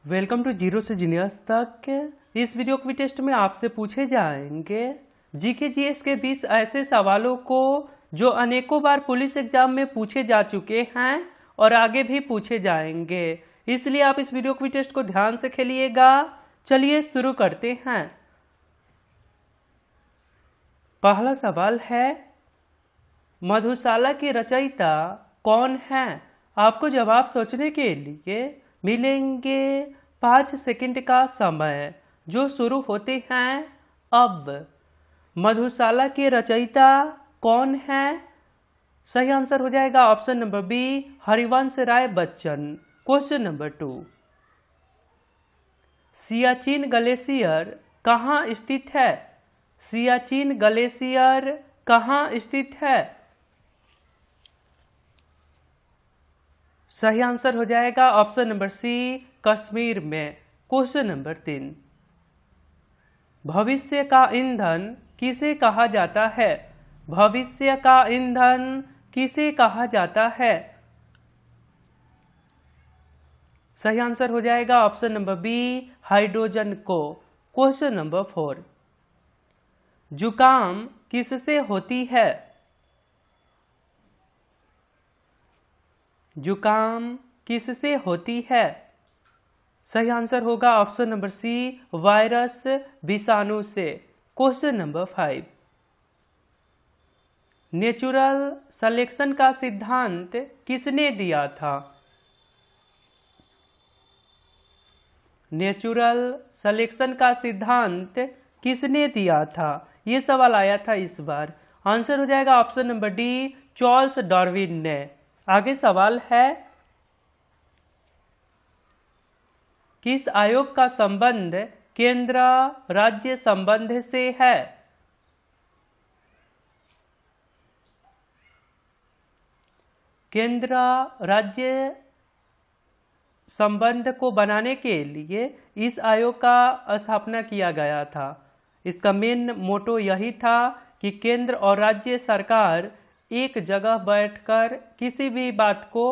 Welcome to zero से genius तक। इस वीडियो क्विज टेस्ट में आपसे पूछे जाएंगे जीके जीएस के 20 ऐसे सवालों को जो अनेकों बार पुलिस एग्जाम में पूछे जा चुके हैं और आगे भी पूछे जाएंगे, इसलिए आप इस वीडियो क्विज टेस्ट को ध्यान से खेलिएगा। चलिए शुरू करते हैं। पहला सवाल है, मधुशाला की रचयिता कौन है? आपको जवाब सोचने के लिए मिलेंगे 5 सेकंड का समय, जो शुरू होते हैं अब। मधुशाला के रचयिता कौन है? सही आंसर हो जाएगा option number B, Harivansh Rai Bachchan. Question number 2, Siachen glacier कहाँ स्थित है? सियाचिन ग्लेशियर कहाँ स्थित है? सही आंसर हो जाएगा ऑप्शन नंबर सी, कश्मीर में। क्वेश्चन नंबर 3, भविष्य का ईंधन किसे कहा जाता है? भविष्य का ईंधन किसे कहा जाता है? सही आंसर हो जाएगा ऑप्शन नंबर बी, हाइड्रोजन को। क्वेश्चन नंबर 4, जुकाम किससे होती है? जुकाम किससे होती है? सही आंसर होगा ऑप्शन नंबर सी, वायरस विषाणु से। क्वेश्चन नंबर 5, नेचुरल सिलेक्शन का सिद्धांत किसने दिया था? नेचुरल सिलेक्शन का सिद्धांत किसने दिया था? ये सवाल आया था इस बार। आंसर हो जाएगा option number D, Charles Darwin ने। आगे सवाल है, किस आयोग का संबंध केंद्र राज्य संबंध से है? केंद्र राज्य संबंध को बनाने के लिए इस आयोग का स्थापना किया गया था। इसका मेन मोटो यही था कि केंद्र और राज्य सरकार एक जगह बैठकर किसी भी बात को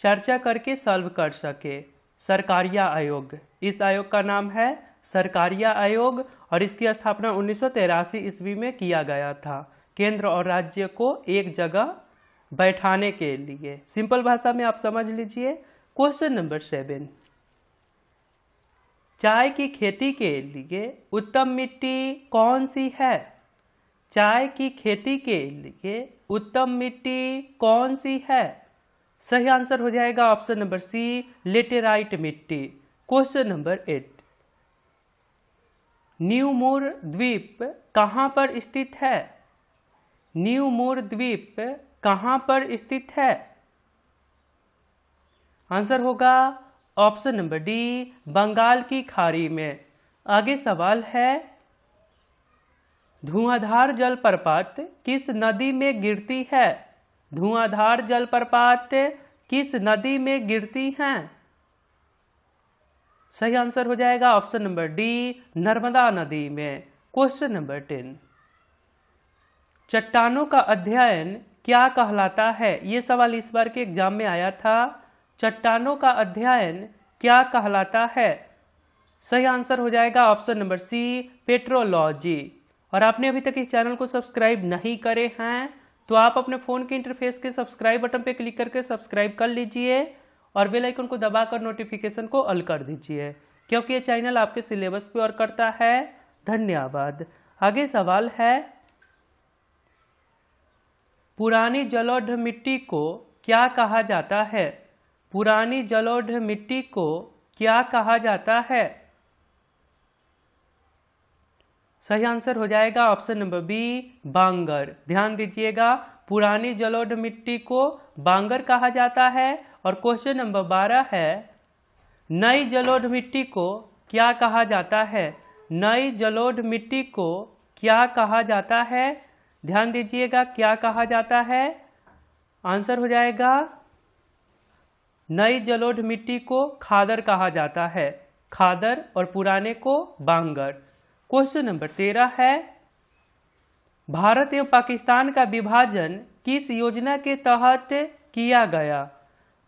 चर्चा करके सॉल्व कर सके। सरकारिया आयोग, इस आयोग का नाम है सरकारिया आयोग और इसकी स्थापना 1983 ईस्वी में किया गया था, केंद्र और राज्य को एक जगह बैठाने के लिए। सिंपल भाषा में आप समझ लीजिए। क्वेश्चन नंबर 7, चाय की खेती के लिए उत्तम मिट्टी कौन सी है? चाय की खेती के लिए उत्तम मिट्टी कौन सी है? सही आंसर हो जाएगा ऑप्शन नंबर सी, लेटेराइट मिट्टी। क्वेश्चन नंबर 8, न्यू मूर द्वीप कहाँ पर स्थित है? न्यू मूर द्वीप कहाँ पर स्थित है? आंसर होगा ऑप्शन नंबर डी, बंगाल की खाड़ी में। आगे सवाल है, धुआंधार जलप्रपात किस नदी में गिरती है? धुआंधार जलप्रपात किस नदी में गिरती हैं? सही आंसर हो जाएगा ऑप्शन नंबर डी, नर्मदा नदी में। क्वेश्चन नंबर 10, चट्टानों का अध्ययन क्या कहलाता है? ये सवाल इस बार के एग्जाम में आया था। चट्टानों का अध्ययन क्या कहलाता है? सही आंसर हो जाएगा ऑप्शन नंबर सी, पेट्रोलॉजी। और आपने अभी तक इस चैनल को सब्सक्राइब नहीं करे हैं तो आप अपने फ़ोन के इंटरफेस के सब्सक्राइब बटन पर क्लिक करके सब्सक्राइब कर लीजिए और बेल आइकन को दबाकर नोटिफिकेशन को ऑल कर दीजिए, क्योंकि ये चैनल आपके सिलेबस पे और करता है। धन्यवाद। आगे सवाल है, पुरानी जलोढ़ मिट्टी को क्या कहा जाता है? पुरानी जलोढ़ मिट्टी को क्या कहा जाता है? सही आंसर हो जाएगा ऑप्शन नंबर बी, बांगर। ध्यान दीजिएगा, पुरानी जलोढ़ मिट्टी को बांगर कहा जाता है। और क्वेश्चन नंबर 12 है, नई जलोढ़ मिट्टी को क्या कहा जाता है? नई जलोढ़ मिट्टी को क्या कहा जाता है? ध्यान दीजिएगा, क्या कहा जाता है? आंसर हो जाएगा, नई जलोढ़ मिट्टी को खादर कहा जाता है। खादर और पुराने को बांगर। क्वेश्चन नंबर 13 है, भारत एवं पाकिस्तान का विभाजन किस योजना के तहत किया गया?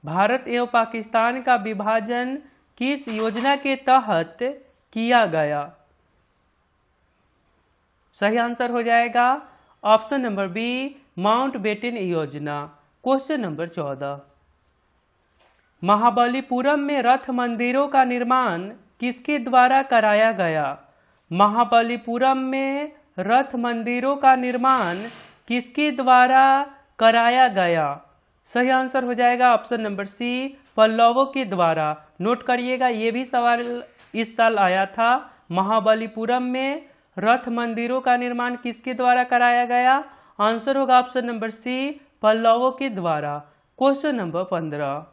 भारत एवं पाकिस्तान का विभाजन किस योजना के तहत किया गया? सही आंसर हो जाएगा ऑप्शन नंबर बी, माउंटबेटन योजना। क्वेश्चन नंबर 14, महाबलीपुरम में रथ मंदिरों का निर्माण किसके द्वारा कराया गया? महाबलीपुरम में रथ मंदिरों का निर्माण किसके द्वारा कराया गया? सही आंसर हो जाएगा ऑप्शन नंबर सी, पल्लवों के द्वारा। नोट करिएगा, ये भी सवाल इस साल आया था। महाबलीपुरम में रथ मंदिरों का निर्माण किसके द्वारा कराया गया? आंसर होगा ऑप्शन नंबर सी, पल्लवों के द्वारा। क्वेश्चन नंबर 15,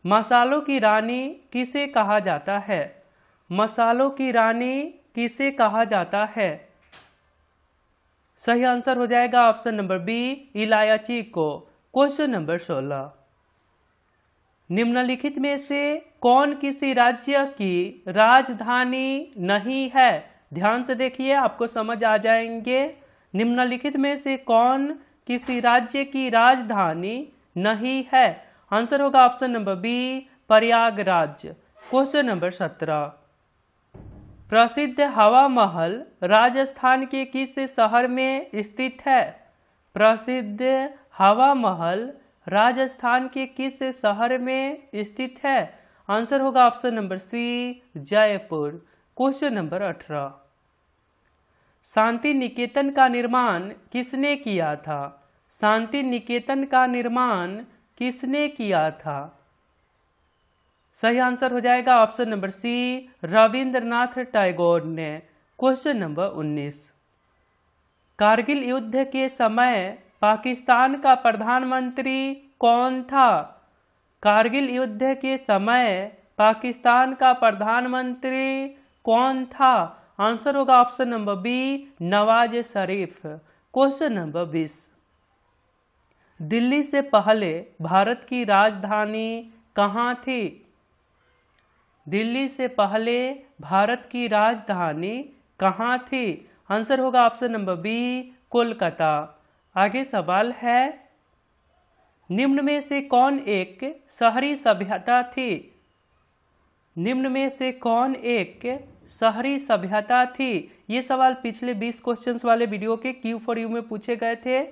मसालों की रानी किसे कहा जाता है? मसालों की रानी किसे कहा जाता है? सही आंसर हो जाएगा ऑप्शन नंबर बी, इलायची को। क्वेश्चन नंबर 16, निम्नलिखित में से कौन किसी राज्य की राजधानी नहीं है? ध्यान से देखिए, आपको समझ आ जाएंगे। निम्नलिखित में से कौन किसी राज्य की राजधानी नहीं है? आंसर होगा option number B, Prayagraj. Question number 17, प्रसिद्ध हवा महल राजस्थान के किस शहर में स्थित है? प्रसिद्ध हवा महल राजस्थान के किस शहर में स्थित है? आंसर होगा option number C, Jaipur. Question number 18, Santiniketan का निर्माण किसने किया था? शांति निकेतन का निर्माण किसने किया था? सही आंसर हो जाएगा option number C, Rabindranath Tagore ने। क्वेश्चन नंबर 19, कारगिल युद्ध के समय पाकिस्तान का प्रधानमंत्री कौन था? कारगिल युद्ध के समय पाकिस्तान का प्रधानमंत्री कौन था? आंसर होगा option number B, Nawaz Sharif. Question number 20, Delhi से पहले भारत की राजधानी कहाँ थी? दिल्ली से पहले भारत की राजधानी कहाँ थी? आंसर होगा ऑप्शन नंबर बी, कोलकाता। आगे सवाल है, निम्न में से कौन एक शहरी सभ्यता थी? निम्न में से कौन एक शहरी सभ्यता थी? ये सवाल पिछले 20 क्वेश्चंस वाले वीडियो के Q4U में पूछे गए थे।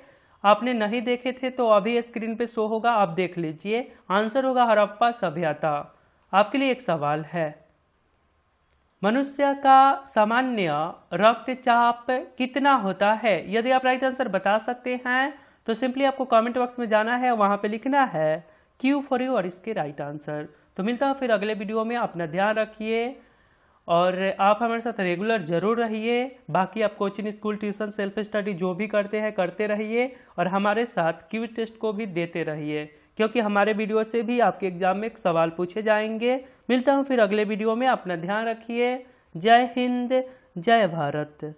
आपने नहीं देखे थे तो अभी स्क्रीन पे शो होगा, आप देख लीजिए। आंसर होगा हड़प्पा सभ्यता। आपके लिए एक सवाल है, मनुष्य का सामान्य रक्तचाप कितना होता है? यदि आप राइट आंसर बता सकते हैं तो सिंपली आपको कमेंट बॉक्स में जाना है, वहां पे लिखना है Q4U और इसके राइट आंसर। तो मिलता है फिर अगले वीडियो में। अपना ध्यान रखिए और आप हमारे साथ रेगुलर जरूर रहिए। बाकी आप coaching, school, tuition, self study जो भी करते हैं करते रहिए और हमारे साथ क्विज टेस्ट को भी देते रहिए, क्योंकि हमारे वीडियो से भी आपके एग्जाम में सवाल पूछे जाएंगे। मिलता हूँ फिर अगले वीडियो में। अपना ध्यान रखिए। जय हिंद, जय भारत।